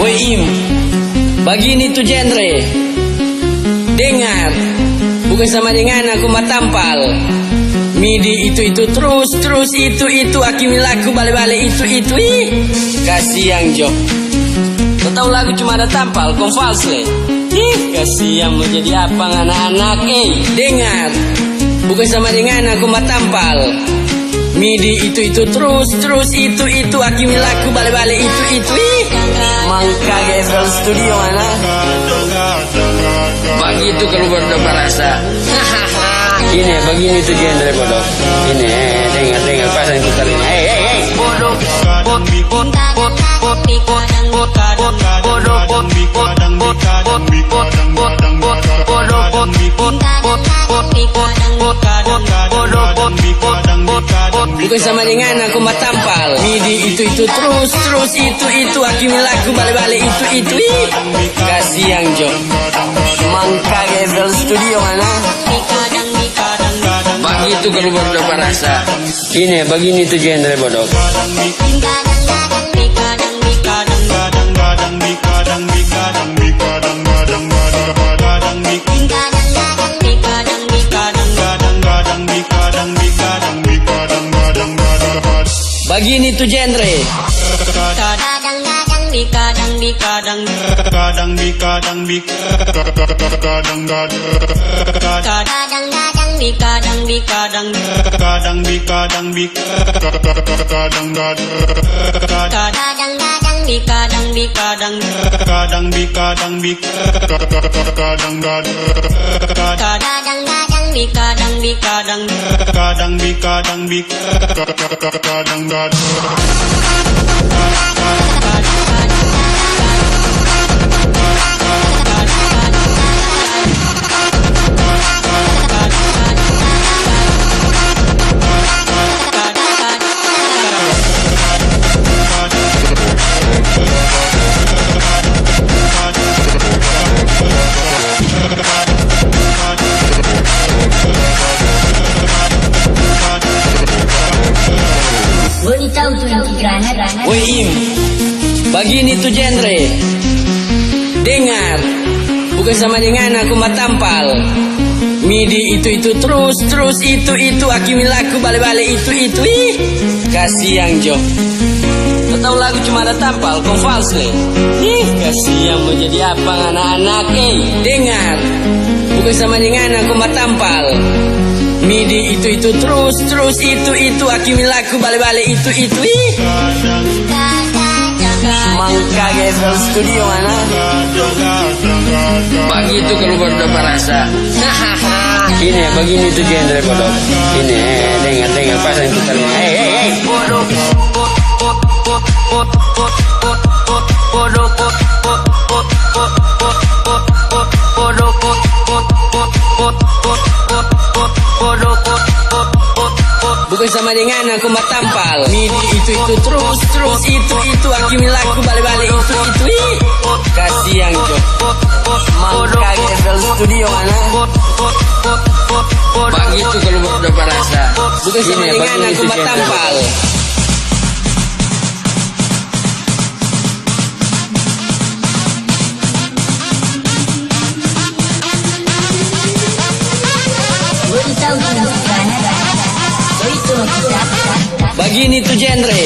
Woi Im, begini tuh genre. Dengar, bukan sama dengan aku matampal. Midi itu terus itu akimilaku balik itu ih. Kasihan Jo. Kau tahu lagu cuma ada tampal, konfalsle. Ih, kasihan mau jadi apa anak-anak dengar, bukan sama dengan aku matampal. Midi itu terus itu akimilaku balik itu ih. Mangka Gavel Studio mana? Begitu kalau berdoa rasa. Ini begini tuh genre bodoh. Ini dengar pasang putar ini. Bodoh. Bukan sama dengan aku matampal. Midi itu terus itu akimilaku balik itu ih. Kasihan Jo. Mangka Gavel Studio mana? Begitu kalau berdoa rasa. Ini begini tuh genre bodoh. Begini tuh genre. Woi Im, begini tuh genre. Dengar, bukan sama dengan aku matampal. Midi itu terus itu akimilaku balik itu ih. Kasihan Jo. Kau tahu lagu cuma ada tampal, konfalsle. Ih, kasihan mau jadi apa anak-anak dengar, bukan sama dengan aku matampal. Midi itu terus itu akimilaku balik itu ih. Mangka Gavel Studio mana? Begitu kalau berdoa rasa. Ini begini tuh genre bodoh. Ini dengar pasang putar ini. Bodoh. Bukan sama dengan aku matampal. Midi itu terus itu akimilaku balik itu ih. Kasihan Jo. Mangka Gavel Studio mana? Begitu kalau berdoa rasa. Bukan sama dengan aku matampal. Begini tuh genre.